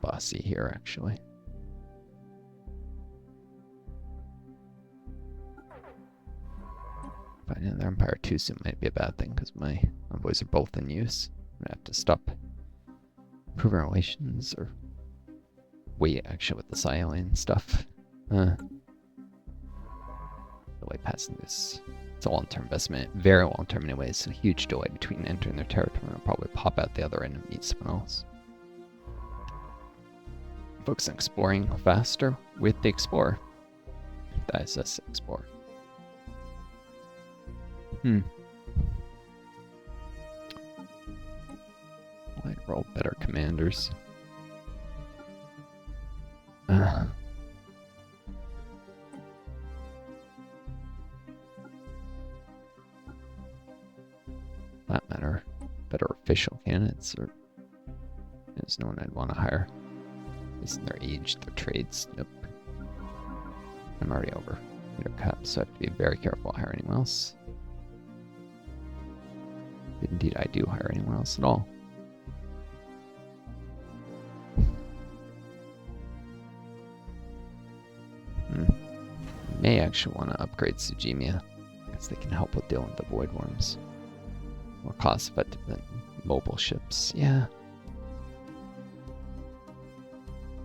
bossy here, actually. Finding another Empire too soon might be a bad thing, because my envoys are both in use. I'm gonna have to stop improving relations, or wait, actually, with the Silane stuff. Really passing this. It's a long-term investment, very long-term anyways, so huge delay between entering their territory and I'll probably pop out the other end and meet someone else. Focus on exploring faster with the Explorer. The ISS Explorer. I'd roll better commanders. That matter. Better official candidates, or there's no one I'd want to hire. Isn't their age, their trades? Nope. I'm already over leader cap, so I have to be very careful to hire anyone else. If indeed I do hire anyone else at all. May actually want to upgrade Sujimia, because they can help with dealing with the void worms. More cost effective than mobile ships, yeah.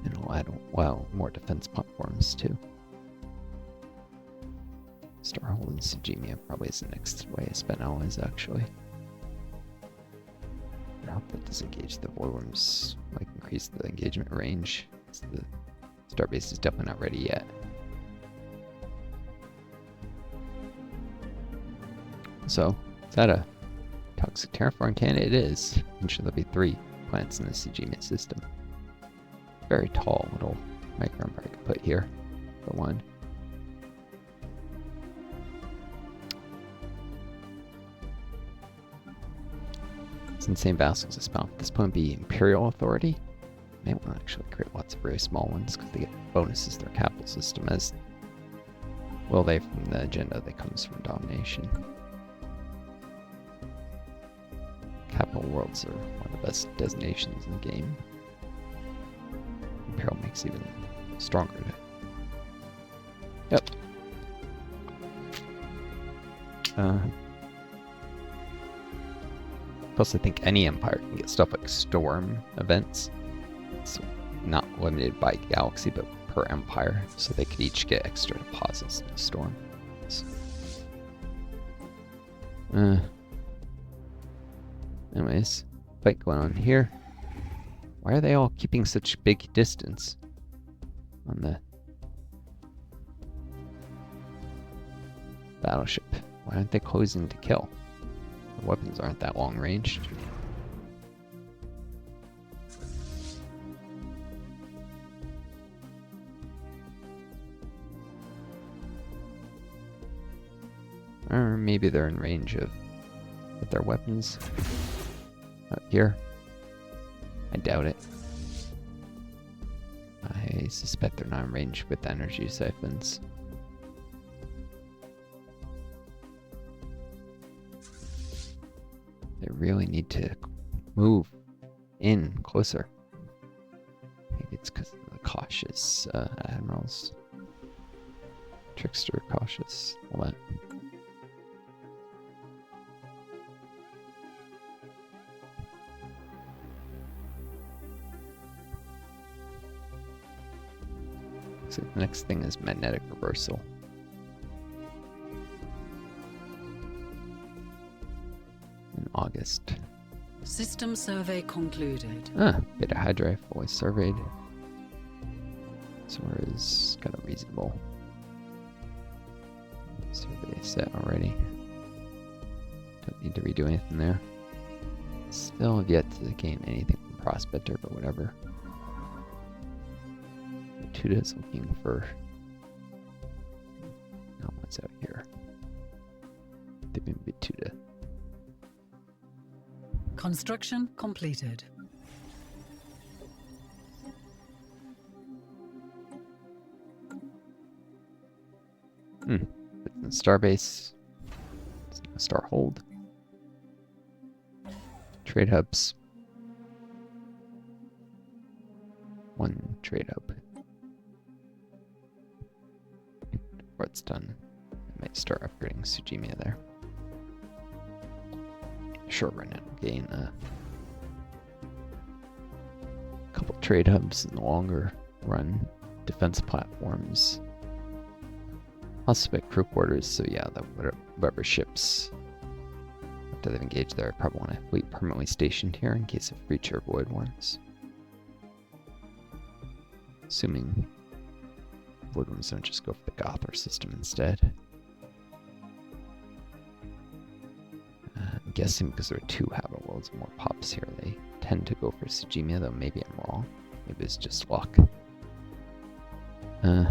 And it'll add, well, more defense platforms too. Starhold and Sujimia probably is the next way I spend always, actually. I hope that does engage the void worms, like increase the engagement range. The starbase is definitely not ready yet. So, is that a toxic terraform candidate? It is. I'm sure there'll be 3 plants in the Sujimia system. Very tall little micro empire I could put here for one. It's insane vassals this spawn. This point be Imperial Authority. May want to actually create lots of very small ones because they get bonuses to their capital system, as will they from the agenda that comes from domination. Capital worlds are one of the best designations in the game. Imperial makes even stronger. Yep. Plus, I think any empire can get stuff like storm events. It's not limited by galaxy, but per empire. So they could each get extra deposits in the storm. So, anyways, fight going on here. Why are they all keeping such big distance on the battleship? Why aren't they closing to kill? The weapons aren't that long ranged. Or maybe they're in range of with their weapons. Up here. I doubt it. I suspect they're not in range with energy siphons. They really need to move in closer. Maybe it's because of the cautious admirals. Trickster, cautious, all that. So the next thing is magnetic reversal. In August. System survey concluded. Beta Hydra fully surveyed. Somewhere is kind of reasonable. Survey set already. Don't need to redo anything there. Still have yet to gain anything from Prospector, but whatever. Tuda's looking for. No, what's out here? They've been Tuda. Construction completed. Starbase. Star hold. Trade hubs. one trade up. Before it's done, I might start upgrading Tsujimia there. Short run it'll gain a couple trade hubs in the longer run. Defense platforms. I'll spec crew quarters, so yeah, whatever ships after they've engaged there, I probably want a fleet permanently stationed here in case of breach or void ones. Assuming void ones don't just go for the Gothar system instead. I'm guessing because there are 2 habitable worlds and more pops here, they tend to go for Tsujimia, though maybe I'm wrong. Maybe it's just luck. I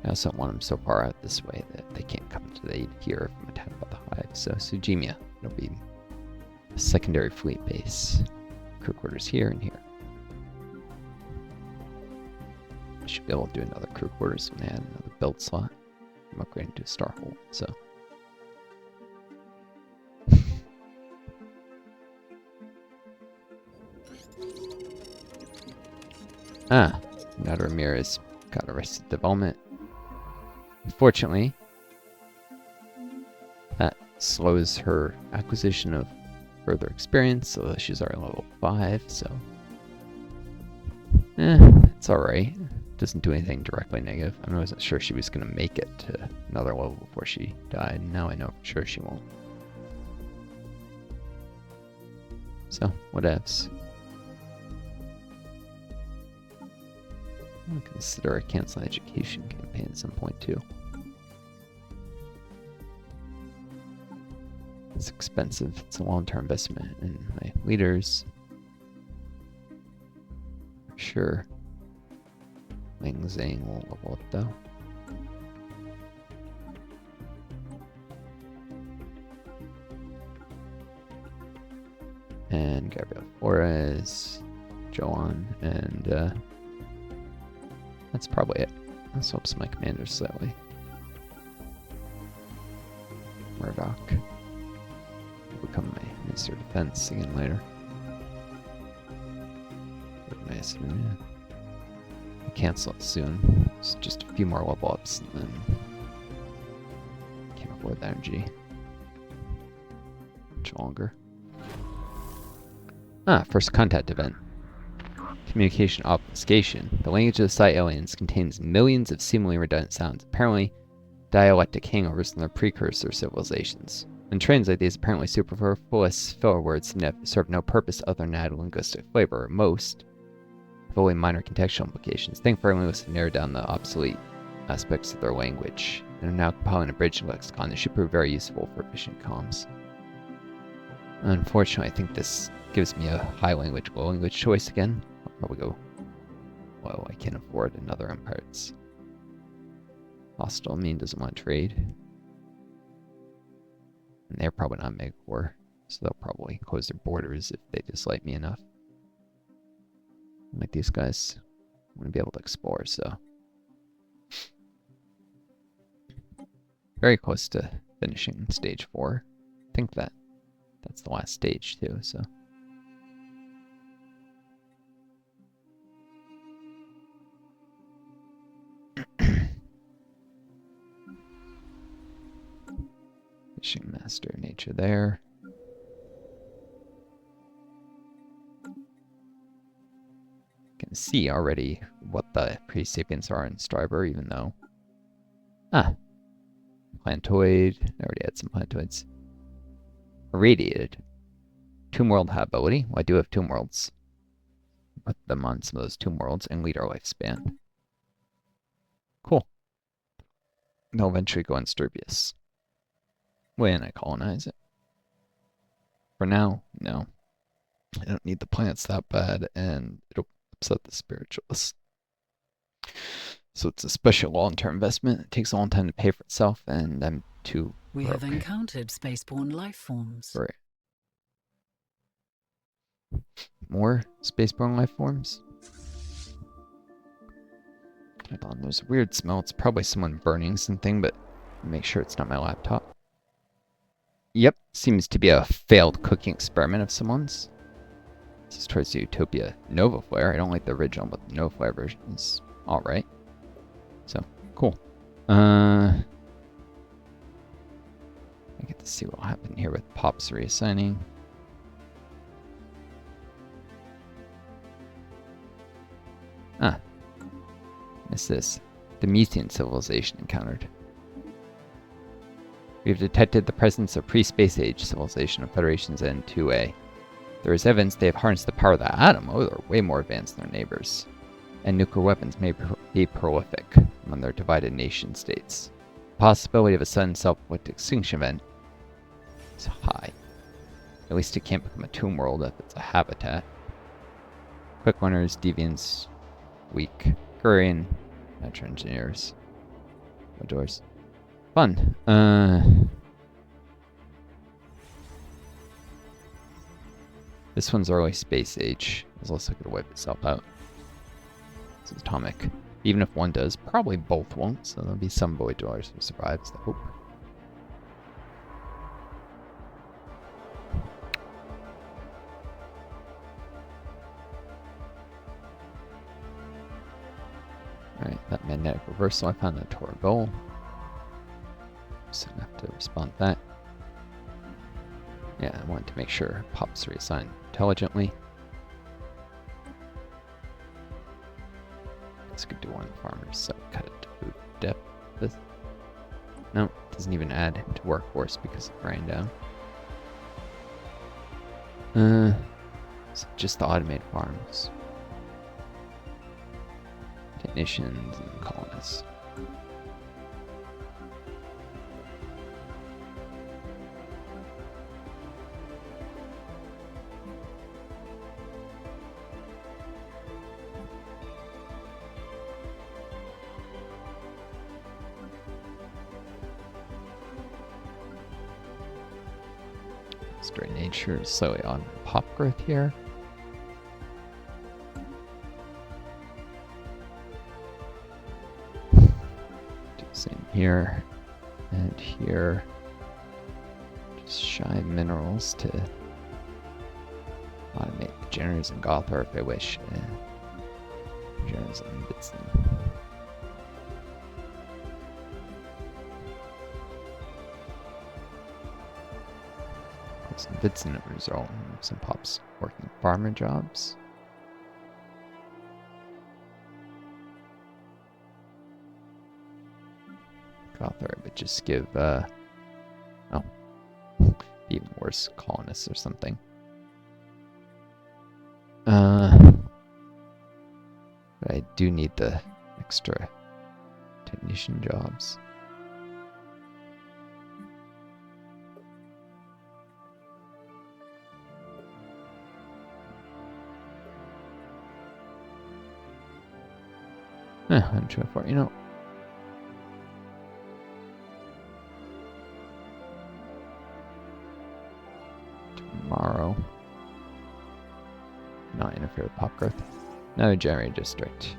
also don't want them so far out this way that they can't come to the aid here if I'm attacked by the hive. So Tsujimia, it'll be a secondary fleet base. Crew quarters here and here. I should be able to do another crew quarters when I add another build slot. I'm upgrading to a Starhold, so. Nada Ramirez got arrested development. Unfortunately, that slows her acquisition of further experience, so she's already level 5, so it's alright. Doesn't do anything directly negative. I wasn't sure she was going to make it to another level before she died. Now I know for sure she won't. So, whatevs. I'll consider a cancel education campaign at some point too. It's expensive. It's a long-term investment in my leaders. For sure. Ling Zhang will level up though. And Gabriel Flores, Joan, and that's probably it. Let's swap my commanders slightly. Murdoch will become my Minister of Defense again later. Nice. I'll cancel it soon. It's just a few more level ups and then can't afford the energy much longer. First contact event. Communication obfuscation. The language of the site aliens contains millions of seemingly redundant sounds, apparently dialectic hangovers from their precursor civilizations. When translated, these apparently superfluous filler words serve no purpose other than add linguistic flavor. Most have only minor contextual implications. Think firmly was to narrow down the obsolete aspects of their language, and are now compiling a bridged lexicon that should prove very useful for efficient comms. Unfortunately, I think this gives me a high language, low language choice again. I'll probably go, well, I can't afford another Empires. Hostile mean doesn't want to trade. And they're probably not Megacore, so they'll probably close their borders if they dislike me enough. Like these guys, I'm going to be able to explore, so. Very close to finishing stage 4. I think that's the last stage too, so. Fishing Master nature there. Can see already what the pre-sapiens are in Striver, even though plantoid. I already had some plantoids. Irradiated. Tomb World habitability. Well, I do have Tomb Worlds. Put them on some of those Tomb Worlds and lead our lifespan. Cool. They'll eventually go on Sturbius when I colonize it. For now, no. I don't need the plants that bad, and it'll upset the spiritualists. So it's a special long-term investment. It takes a long time to pay for itself, and I'm too We broke have encountered spaceborne life forms. for it. More spaceborne life forms? Hold on, there's a weird smell. It's probably someone burning something, but make sure it's not my laptop. Yep, seems to be a failed cooking experiment of someone's. This is towards the Utopia Nova Flare. I don't like the original, but the Nova Flare version is alright. So, cool. I get to see what will happen here with Pops reassigning. What's this? The Methian civilization encountered. We have detected the presence of pre-space age civilization of Federation's N2A. There is evidence they have harnessed the power of the atom. Oh, they're way more advanced than their neighbors. And nuclear weapons may be prolific among their divided nation states. The possibility of a sudden self-inflicted extinction event is high. At least it can't become a tomb world if it's a habitat. Quick learners, deviants, weak. Korean, natural engineers. Outdoors. Fun. This one's early space age. It's also going to wipe itself out. It's atomic. Even if one does, probably both won't, so there'll be some void dwellers who survives, I hope. Alright, that magnetic reversal, I found that toward a goal. So I have to respond to that. Yeah, I wanted to make sure Pops reassigned intelligently. This could do one farmers, so cut it to food depth. No, it doesn't even add to workforce because of rain down. So just the automated farms. Technicians and colonists. Straight nature, slowly on pop growth here. Do the same here and here. Just shy minerals to automate the generators and Gothar if I wish. Generators and bits them. Some bits in it result in some Pops working farmer jobs. Gothar, but just give even worse, colonists or something. But I do need the extra technician jobs. I'm too far, you know. Tomorrow. Not interfere with pop growth. Another generator district.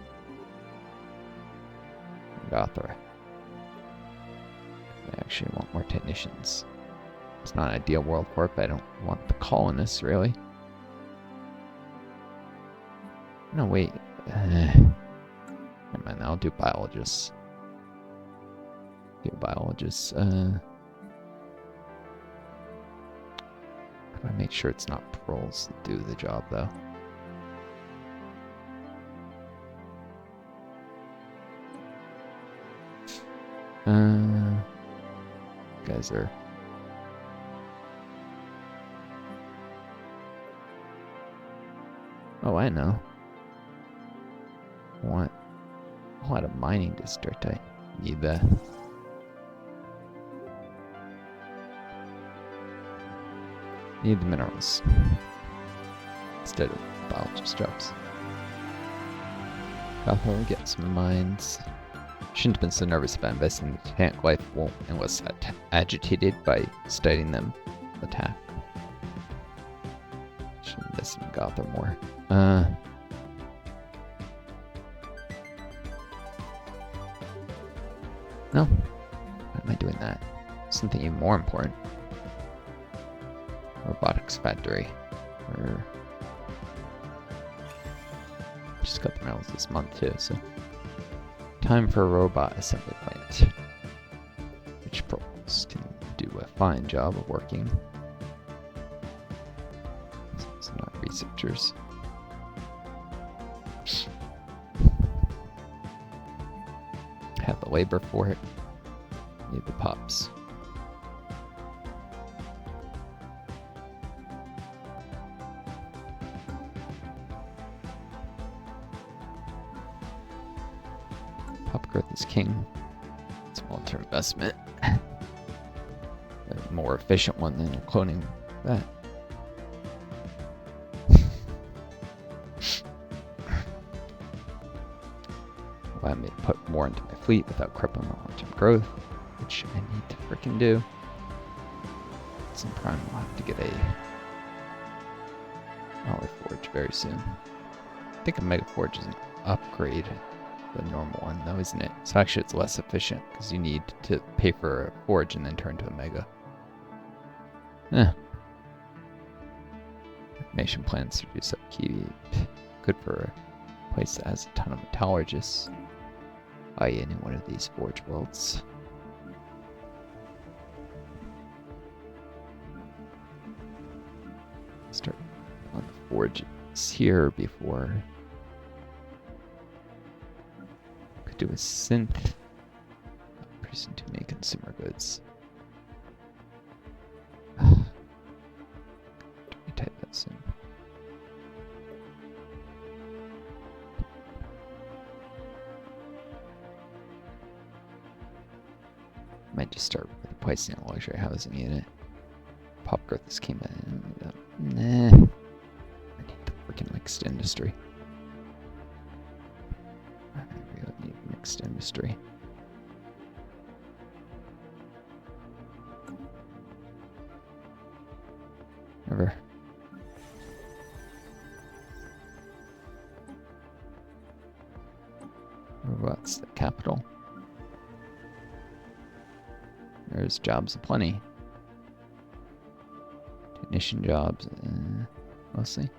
Gothar. I actually want more technicians. It's not an ideal world for it, but I don't want the colonists, really. No, wait. Never mind, I'll do biologists. How do I make sure it's not proles that do the job, though? Guys are... Oh, I know. What? A lot of mining district. I need that. Need the minerals instead of biologist jobs. I'll get some mines. Shouldn't have been so nervous about investing in tank life. Won't unless agitated by studying them attack. Should invest in Gotham more. No. Why am I doing that? Something even more important. Robotics factory. Or Just got the medals this month too, so. Time for a robot assembly plant. Which probes can do a fine job of working. It's not researchers. Have the labor for it. Need the pops. Pop growth is king. It's a long-term investment. A more efficient one than cloning that. Allow me to put more into my fleet without crippling my long-term growth, which I need to freaking do. Some prime will have to get a Olive Forge very soon. I think a Mega Forge is an upgrade to the normal one, though, isn't it? So actually it's less efficient, because you need to pay for a Forge and then turn to a Mega. Information plans reduce upkeep. Good for a place that has a ton of metallurgists. In one of these forge worlds. Start on the forges here before. Could do a synth. Producing too many consumer goods. Let me type that soon. Might just start with placing a luxury housing unit. Pop growth this came in. Nah. I need the freaking mixed industry. I really need mixed industry. Never. What's the capital? There's jobs aplenty. Technician jobs, mostly.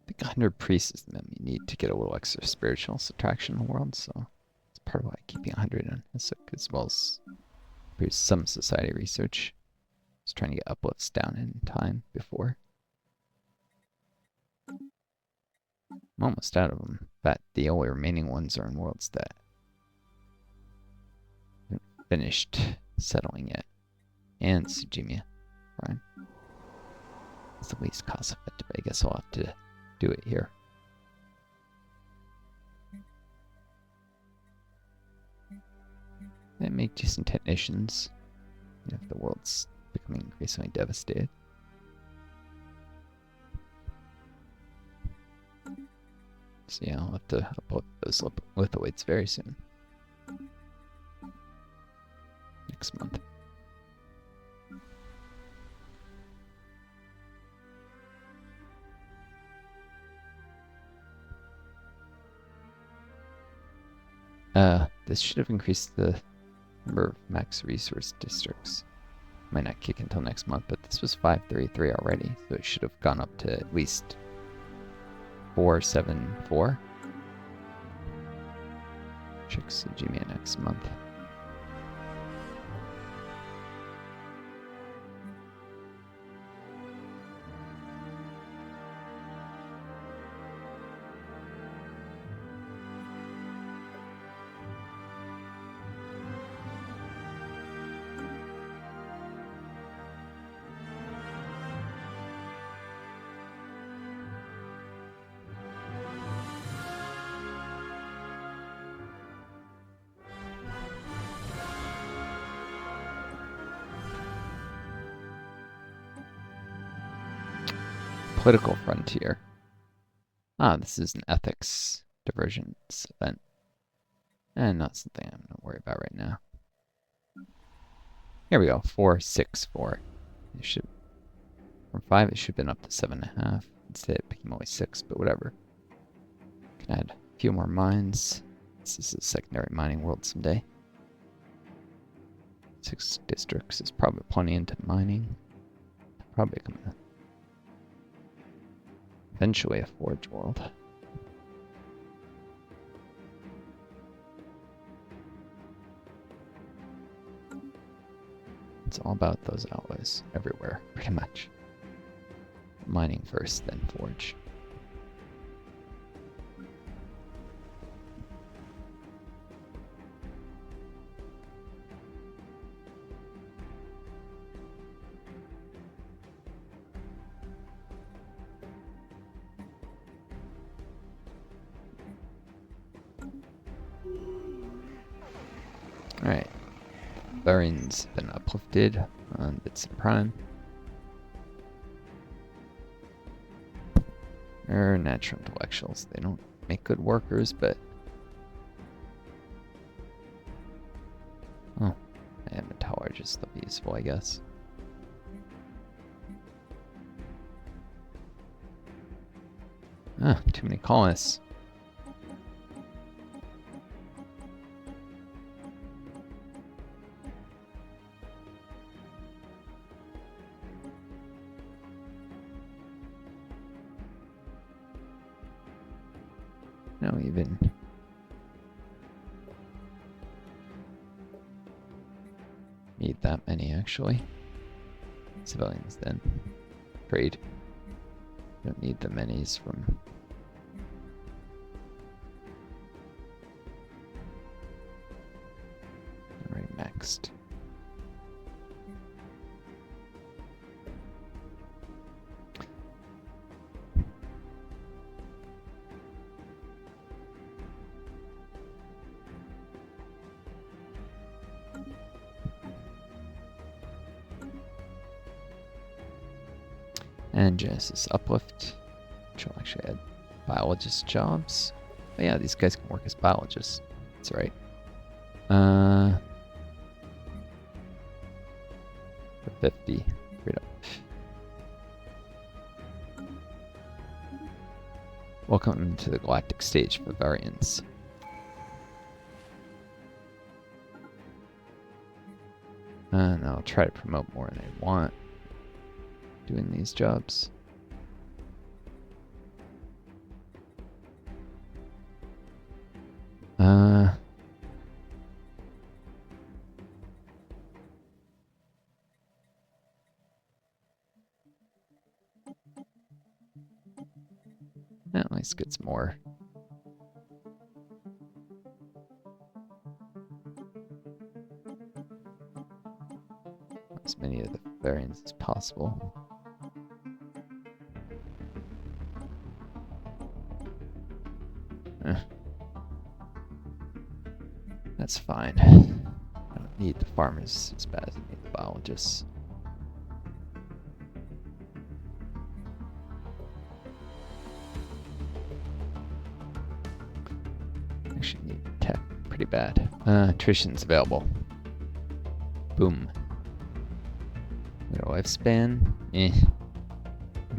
I think 100 priests is the minimum you need to get a little extra spiritual subtraction in the world, so it's part of why keeping 100 in, as well as there's some society research. Just trying to get uplifts down in time before. I'm almost out of them, but the only remaining ones are in worlds that haven't finished settling yet. And Sujimia. Fine. It's the least cost effective. I guess I'll have to do it here. And make decent technicians if the world's becoming increasingly devastated. So yeah, I'll have to upload those lithoids very soon. Next month. This should have increased the number of max resource districts. Might not kick until next month, but this was 533 already, so it should have gone up to at least 474. Check Sujimia next month. Political frontier. Ah, this is an ethics divergence event. And not something I'm going to worry about right now. Here we go. 4, 6, 4. It should from 5. It should have been up to 7.5. Instead, it became only 6. But whatever. Can add a few more mines. This is a secondary mining world someday. 6 districts is probably plenty into mining. Probably coming eventually a forge world. It's all about those alloys everywhere, pretty much. Mining first, then forge. Alright. Varian's been uplifted on Bits and Prime. They're natural intellectuals. They don't make good workers, but... Oh, and metallurgists still be useful, I guess. Ah, too many colonists. No, even need that many actually. Civilians then. Trade. Don't need the minis from. Alright, next. And Genesis Uplift, which will actually add biologist jobs. But yeah, these guys can work as biologists. That's right. For 50. Straight up. Welcome to the galactic stage for variants. And I'll try to promote more than I want. Doing these jobs. At least gets more. As many of the variants as possible. That's fine. I don't need the farmers as bad as I need the biologists. Actually need tech pretty bad. Attrition's available. Boom. Little lifespan.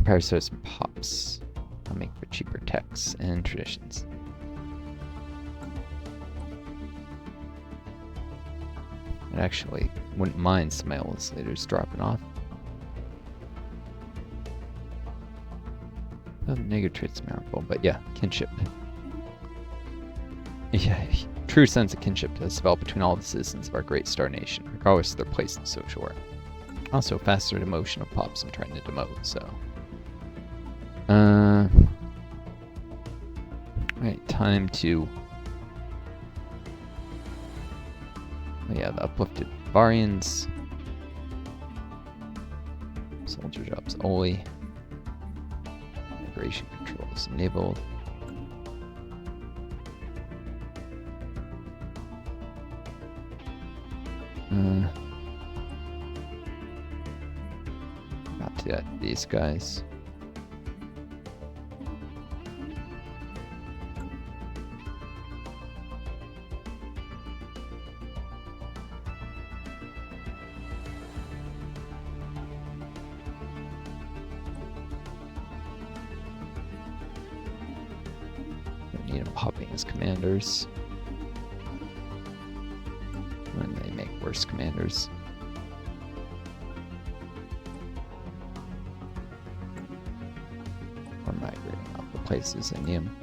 Parasites and pops. I'll make for cheaper techs and traditions. I actually wouldn't mind some legislators dropping off. Negative traits miracle, but yeah, kinship. Yeah, true sense of kinship has developed between all the citizens of our great star nation, regardless of their place in social order. Also, faster demotion of pops I'm trying to demote, so. Right, time to. Oh yeah, the uplifted Varians. Soldier jobs only. Immigration control is enabled. About to get these guys. need them popping as commanders when they make worse commanders. Or migrating off the places I need them.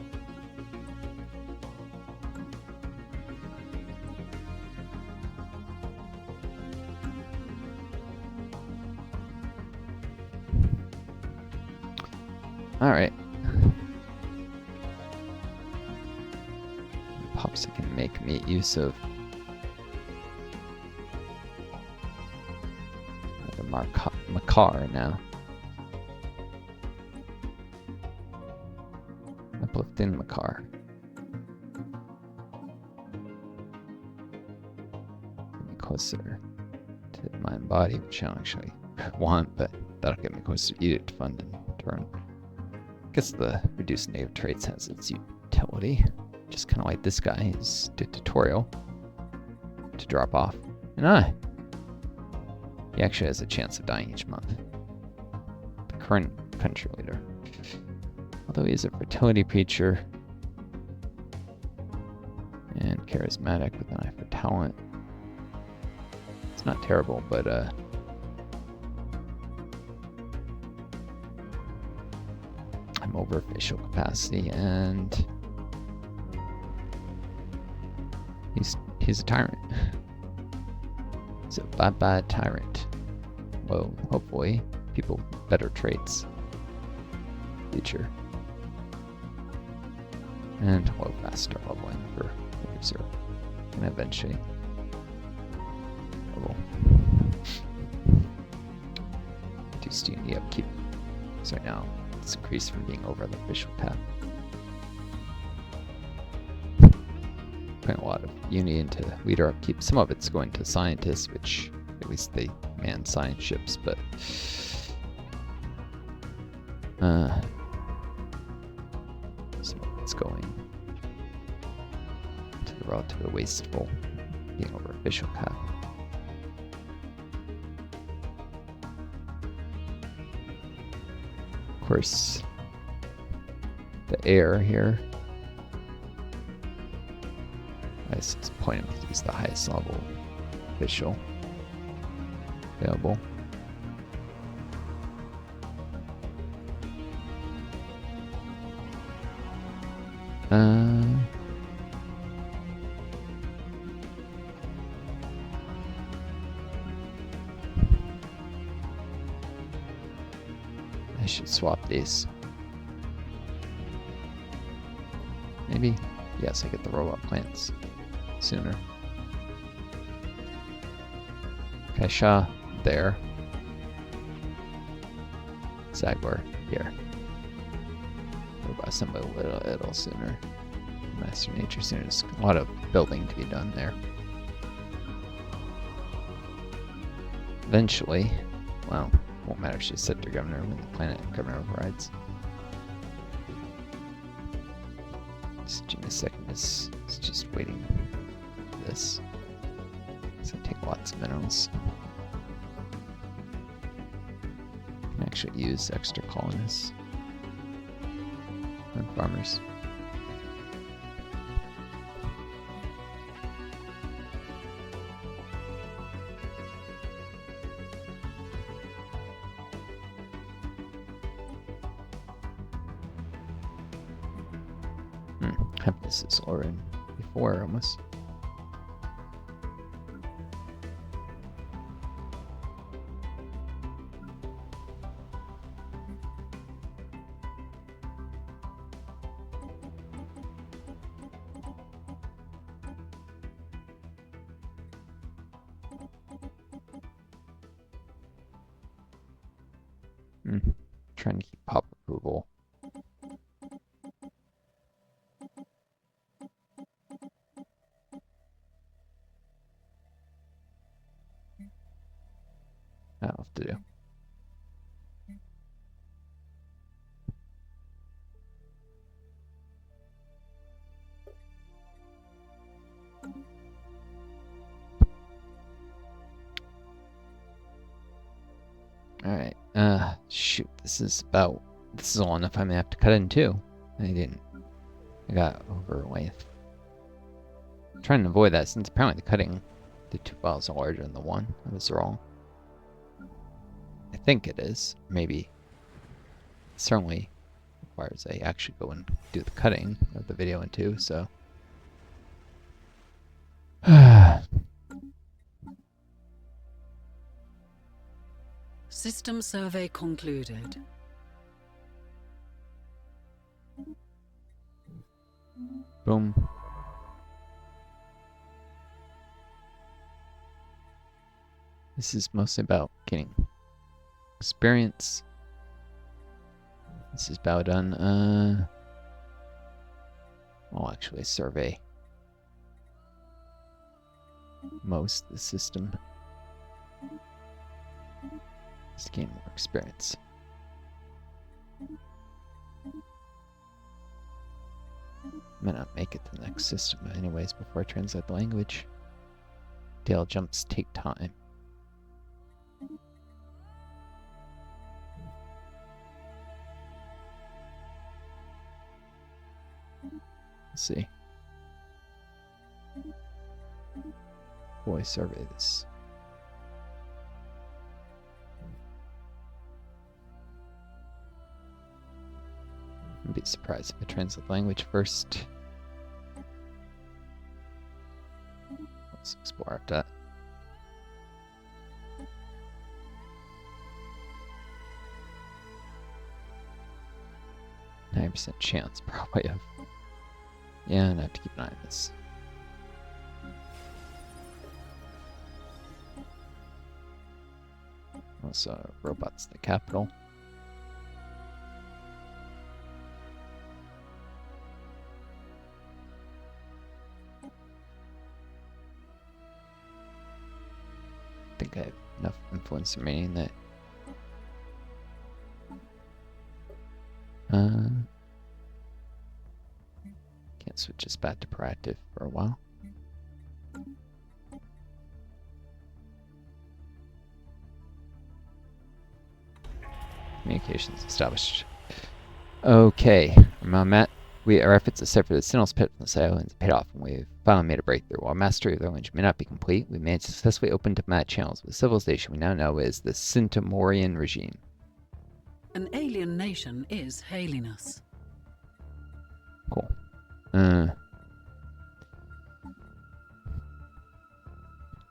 Alright. Pops I can make use of the Makar now. Uplifting Makar. Get me closer to my body, which I don't actually want, but that'll get me closer to Edict Fund in turn. I guess the reduced native traits has its utility. Just kind of like this guy is dictatorial to drop off. And he actually has a chance of dying each month. The current country leader. Although he is a fertility preacher and charismatic with an eye for talent. It's not terrible, but I'm over facial capacity, and he's a tyrant. He's a bad tyrant. Well, hopefully people with better traits. Future. And low faster leveling for the user. And eventually level. Reduced unity upkeep. So now it's increased from being over the official cap. Putting a lot of unity into leader upkeep. Some of it's going to scientists, which at least they man science ships, but some of it's going to the relatively wasteful being over official cap. Of course, the air here. It's pointing to use the highest level official available. I should swap these. Maybe? Yes, I get the robot plants sooner. Kaisha there. Zagor here. Robot assembly a little sooner. Master nature sooner. There's a lot of building to be done there. Eventually, well, won't matter if she's set to governor when the planet governor overrides. Just give me a second. It's just waiting for this. It's gonna take lots of minerals. Can actually use extra colonists and farmers. This is already before almost. Trying to keep pop approval. That'll have to do. Alright, shoot, this is long enough I may have to cut in two. I didn't I got overlength. I'm trying to avoid that since apparently the 2 files are larger than the one. I was wrong. I think it is. Maybe. It certainly requires I actually go and do the cutting of the video in two, so. System survey concluded. Boom. This is mostly about getting experience. This is about done. I'll actually survey most of the system. Just gain more experience. Might not make it to the next system anyways before I translate the language. Tail jumps take time. Let's see. Boy, survey this. I'd be surprised if I translate the language first. Let's explore after that. 9% chance, probably of. Yeah, and I have to keep an eye on this. Also, robots in the capital. I think I have enough influence remaining that. Can't switch this back to proactive for a while. Communications established. Okay, from Matt, our efforts to sever the Signals pit from the islands paid off, and we've finally made a breakthrough. While mastery of the language may not be complete, we managed to successfully open diplomatic channels with civilization we now know as the Synthesization regime. An alien nation is hailing us. Cool.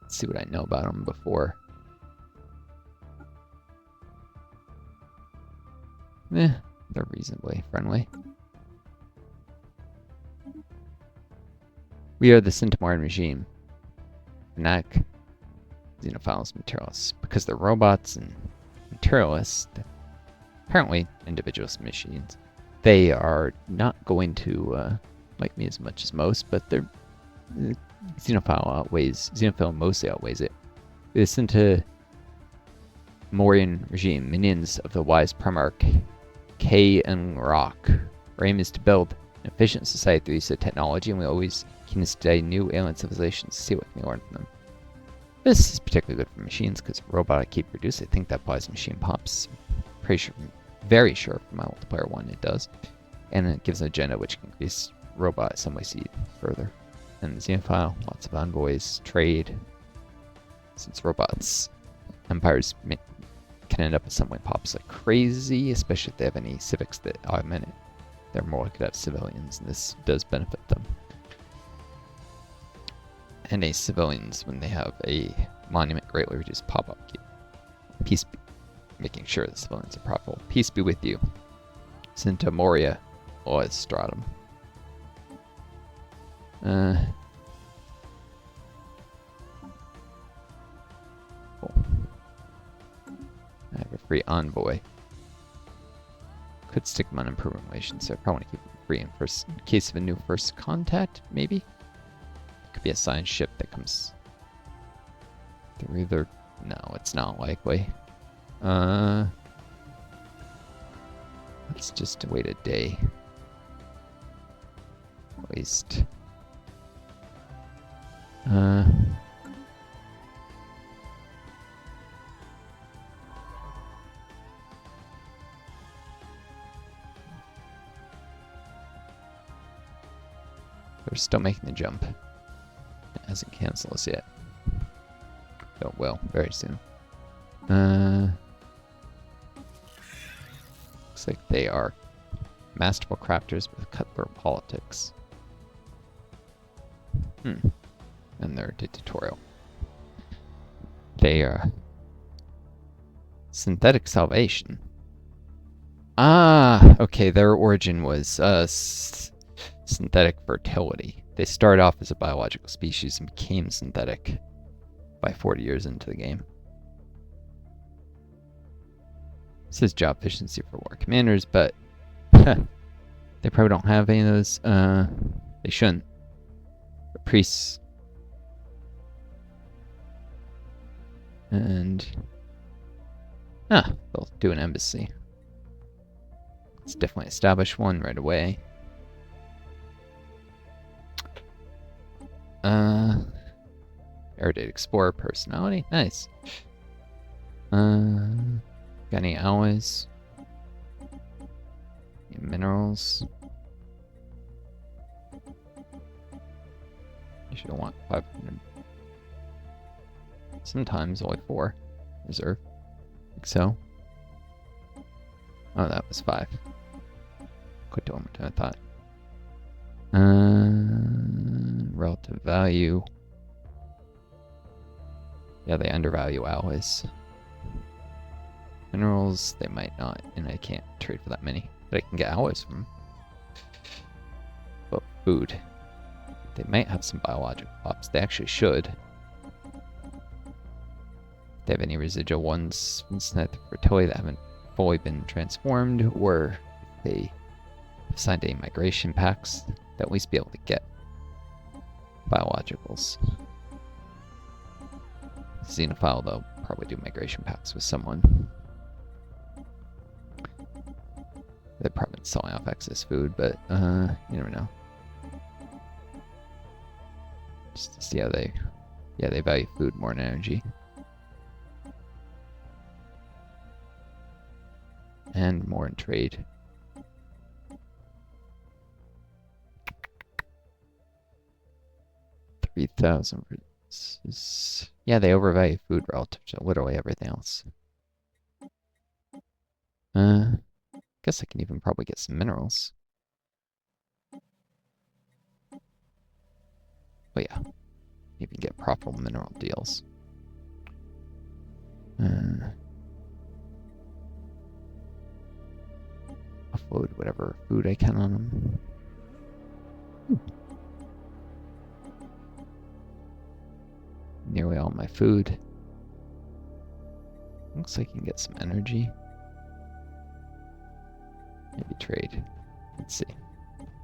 Let's see what I know about them before. They're reasonably friendly. We are the Synthesization regime. Fnatic, Xenophiles, Materialists. Because they're robots and materialists, apparently individualist machines, they are not going to like me as much as most, but they're Xenophile mostly outweighs it. The Synthesization regime, minions of the wise Primarch K and Rock. Our aim is to build an efficient society through use of technology, and we always can study new alien civilizations to see what can be learned from them. This is particularly good for machines because robot I keep producing, I think that buys machine pops. Pretty sure, very sure for my multiplayer one it does. And it gives an agenda which can increase robot assembly speed further. And Xenophile, lots of envoys, trade. Since robots, empires can end up assembling pops like crazy, especially if they have any civics that augment it. They're more likely to have civilians, and this does benefit them. And civilians, when they have a monument, greatly reduce pop-up queue. Peace be, making sure the civilians are profitable. Peace be with you. Sinta Moria or Stratum. Cool. I have a free envoy. Could stick them on improvement relations, so I probably want to keep them free in case of a new first contact, maybe? Could be a signed ship that comes through either. No, it's not likely. Let's just wait a day. At least. They're still making the jump. It hasn't canceled us yet. Oh, well, very soon. Looks like they are masterful crafters with cutthroat politics. And they're dictatorial. They are Synthetic Salvation. Ah, okay, their origin was Synthetic Fertility. They started off as a biological species and became synthetic by 40 years into the game. This is job efficiency for war commanders, but they probably don't have any of those. They shouldn't. The priests. And they'll do an embassy. Let's definitely establish one right away. Erudite Explorer personality. Nice. Got any alloys? Any minerals? You should want 500. Sometimes only 4. Reserve. Like so. Oh, that was 5. Quit doing what I thought. Relative value. Yeah, they undervalue alloys. Minerals, they might not, and I can't trade for that many. But I can get alloys from them. But food. They might have some biological pops. They actually should. If they have any residual ones from Synthetic Fertility that haven't fully been transformed, or if they assigned any migration packs, they'll at least be able to get biologicals. Xenophile, they'll probably do migration packs with someone. They're probably selling off excess food, but you never know. Just to see how they value food more than energy. And more in trade. $3,000 for this. Yeah, they overvalue food relative to literally everything else. Guess I can even probably get some minerals. But yeah, even get profitable mineral deals. Offload whatever food I can on them. Nearly all my food. Looks like you can get some energy. Maybe trade. Let's see.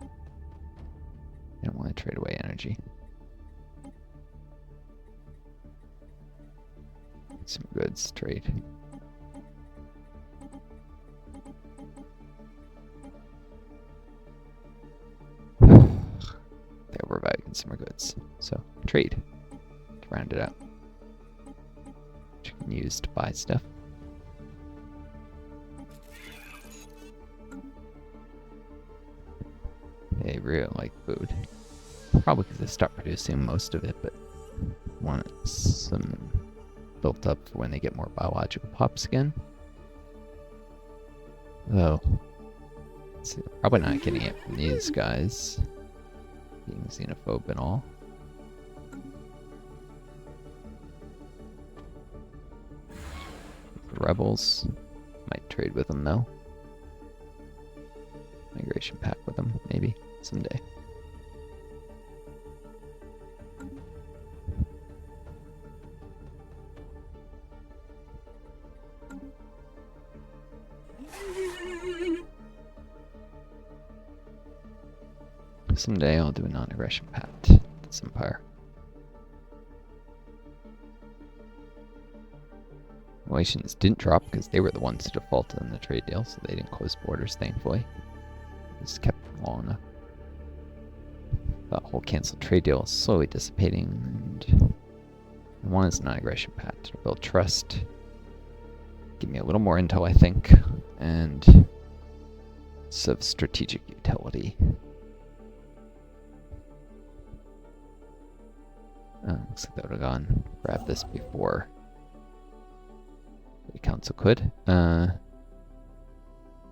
I don't want to trade away energy. Some goods, trade. They overvalue consumer goods. So, trade. To round it out. Which you can use to buy stuff. They really like food. Probably because they stopped producing most of it, but want some built up for when they get more biological pops again. Though, let's see, they're probably not getting it from these guys. Being xenophobe and all. The rebels. Might trade with them though. Migration pack with them, maybe, someday. Someday I'll do a non-aggression pact with this empire. Relations didn't drop because they were the ones who defaulted on the trade deal, so they didn't close borders, thankfully. Just kept them long enough. That whole canceled trade deal is slowly dissipating, and one is a non-aggression pact to build trust. Give me a little more intel, I think, and it's of strategic utility. Looks like they would have gone grab this before the council could. And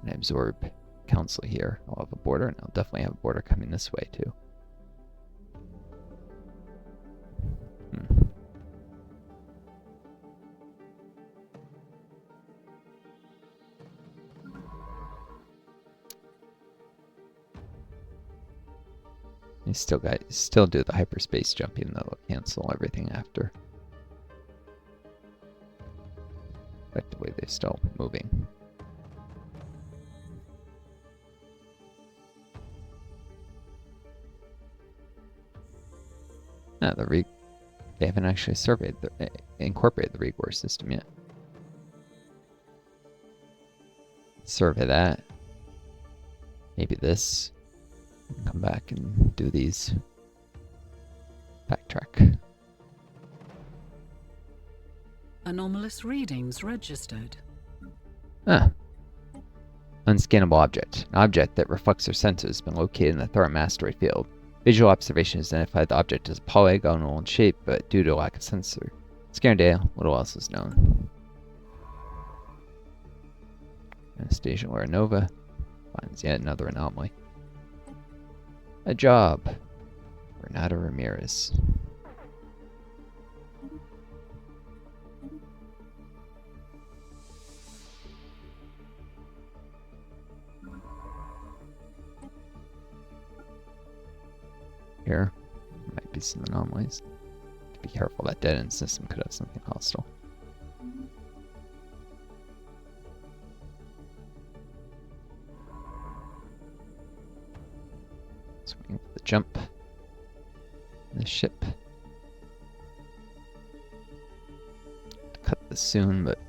absorb council here. I'll have a border, and I'll definitely have a border coming this way too. You still do the hyperspace jump, even though they'll cancel everything after. Effectively, they're still moving. Ah, they haven't actually incorporated the Regor system yet. Survey that. Maybe this. Come back and do these. Backtrack. Anomalous readings registered. Ah. Unscannable object. An object that reflects their sensors has been located in the Thorum asteroid field. Visual observation has identified the object as polygonal in shape, but due to a lack of sensor scanner data, little else is known. Anastasia Laranova finds yet another anomaly. A job. Renata Ramirez. Here might be some anomalies. Be careful, that dead end system could have something hostile. Swinging for the jump. The ship. To cut this soon, but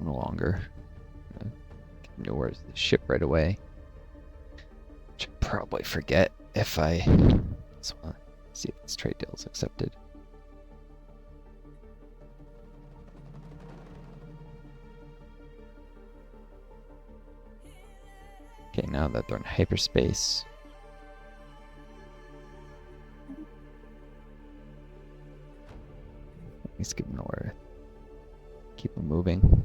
no longer. Get into where's the ship right away. Which I'll probably forget if I just want to see if this trade deal is accepted. Okay, now that they're in hyperspace. Let me skip nowhere. Keep them moving.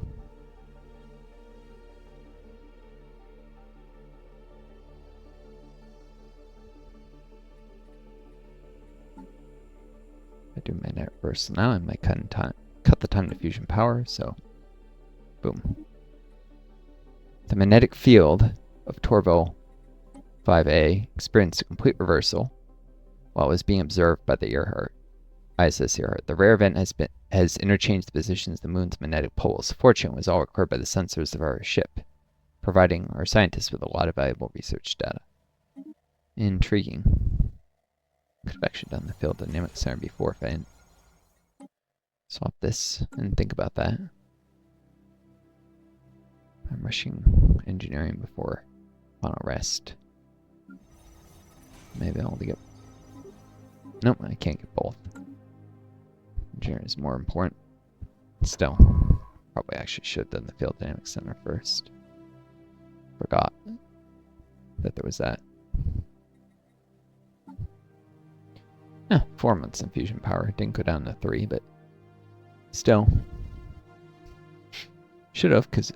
I do my net burst now, I might cut the time to fusion power, so boom. The magnetic field of Torval 5A experienced a complete reversal while it was being observed by the ISS Earhart. The rare event has interchanged the positions of the moon's magnetic poles. Fortunately, it was all recorded by the sensors of our ship, providing our scientists with a lot of valuable research data. Intriguing. Could have actually done the field dynamics center before if I didn't swap this and think about that. I'm rushing engineering before final rest. Maybe I'll get... Nope, I can't get both. Engineering is more important. Still, probably actually should have done the field dynamics center first. Forgot that there was that. 4 months in fusion power. Didn't go down to 3, but still. Should have, because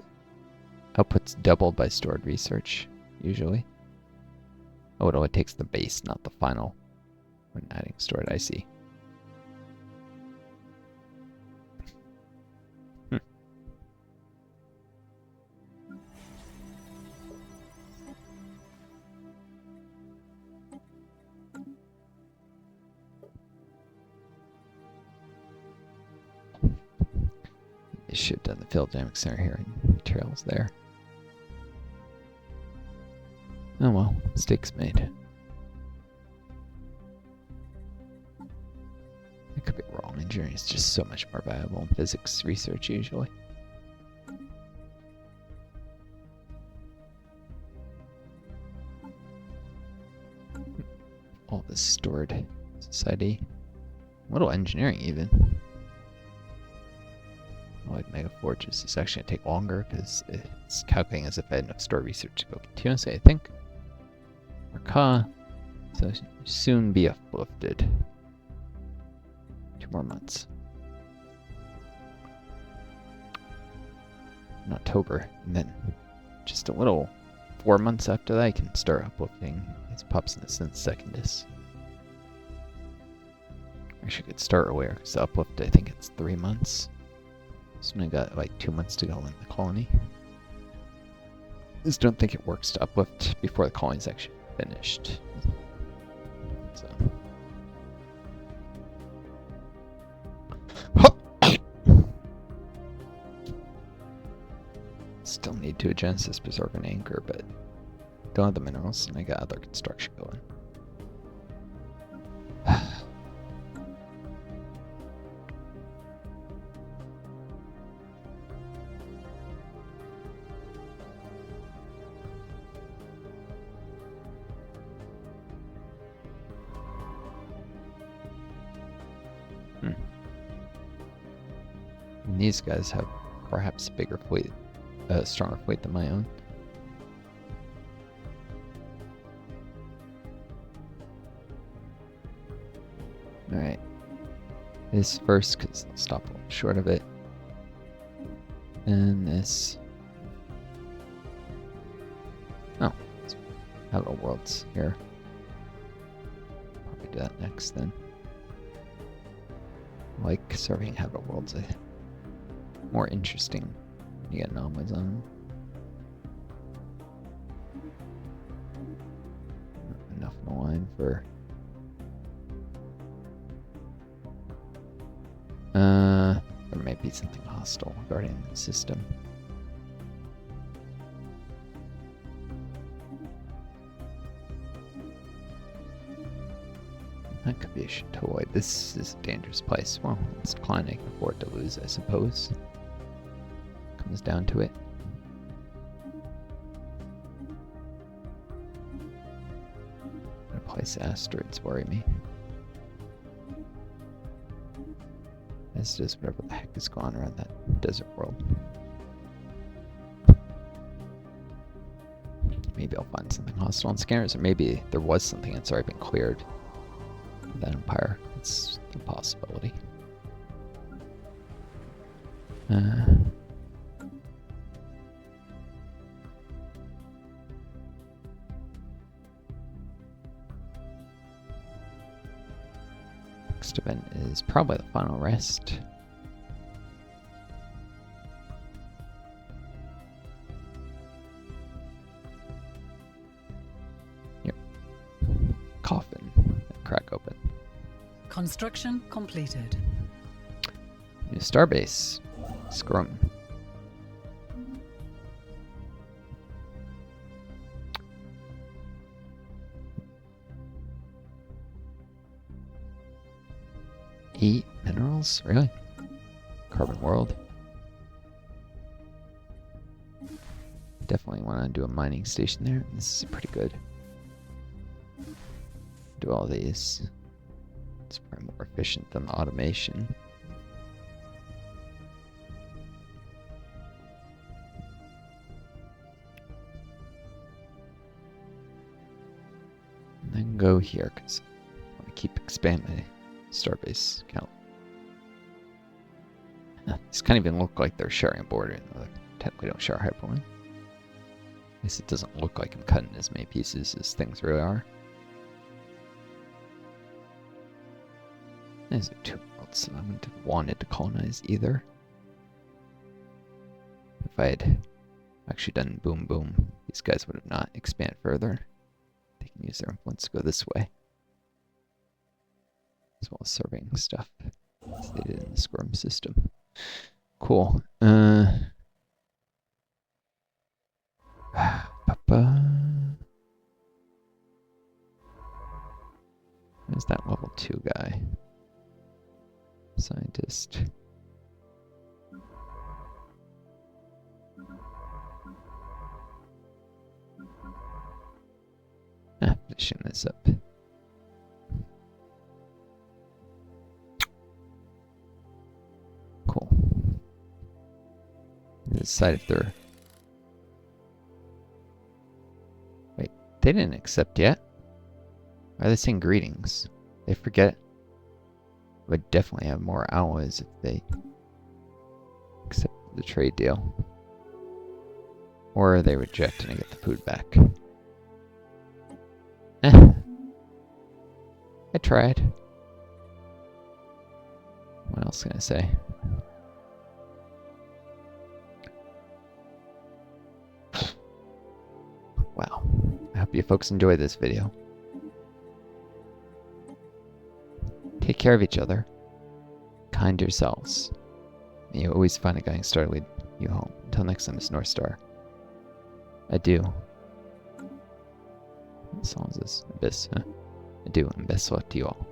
output's doubled by stored research, usually. Oh, it only takes the base, not the final, when adding stored IC. They should have done the field dynamics center here and materials there. Oh well, mistakes made. I could be wrong. Engineering is just so much more valuable in physics research usually. All this stored society. Little engineering even. Like Mega Forges is actually going to take longer because it's calculating as if I had enough stored research to go continuously, I think. Marca. So soon be uplifted. 2 more months. In October, and then just a little 4 months after that, I can start uplifting these pups in the Synth Secondus. Actually, I could start earlier because the uplift, I think it's 3 months. So I got like 2 months to go in the colony. I just don't think it works to uplift before the colony's actually finished. So. Still need to Genesis Berserk and Anchor, but don't have the minerals, and I got other construction going. And these guys have perhaps a bigger fleet, stronger fleet than my own. Alright. This first, because I'll stop a little short of it. And this. Oh, let's have a worlds here. Probably do that next then. Like serving habitable worlds, more interesting when you get anomalies on them. Not enough in the line for there might be something hostile regarding the system. That could be a shit to avoid. This is a dangerous place. Well, it's decline I can afford to lose, I suppose. Comes down to it. I'm gonna place asteroids worry me. As does whatever the heck is going on around that desert world. Maybe I'll find something hostile on scanners, or maybe there was something that's already been cleared. That empire. It's a possibility. Next event is probably the final rest. Yep. Coffin. Crack open. Construction completed. New starbase. Scrum. Eight minerals? Really? Carbon world. Definitely want to do a mining station there. This is pretty good. Do all these. It's probably more efficient than the automation. And then go here because I want to keep expanding my starbase count. These kind of even look like they're sharing a border, and they technically don't share a hyperlink. At least it doesn't look like I'm cutting as many pieces as things really are. These are 2 worlds that I wouldn't have wanted to colonize either. If I had actually done boom boom, these guys would have not expanded further. They can use their influence to go this way. As well as serving stuff as they did in the Squirm system. Cool. Where's that level 2 guy? Scientist. Finishing this up. Cool. Decide if they're... Wait, they didn't accept yet? Why are they saying greetings? They forget. Would definitely have more alloys if they accept the trade deal. Or they reject and I get the food back. I tried. What else can I say? Wow. I hope you folks enjoyed this video. Take care of each other. Kind yourselves. May you always find a guiding star to lead you home. Until next time, it's Northstar. Adieu. What song is this? Abyss, huh? Adieu and best luck to you all.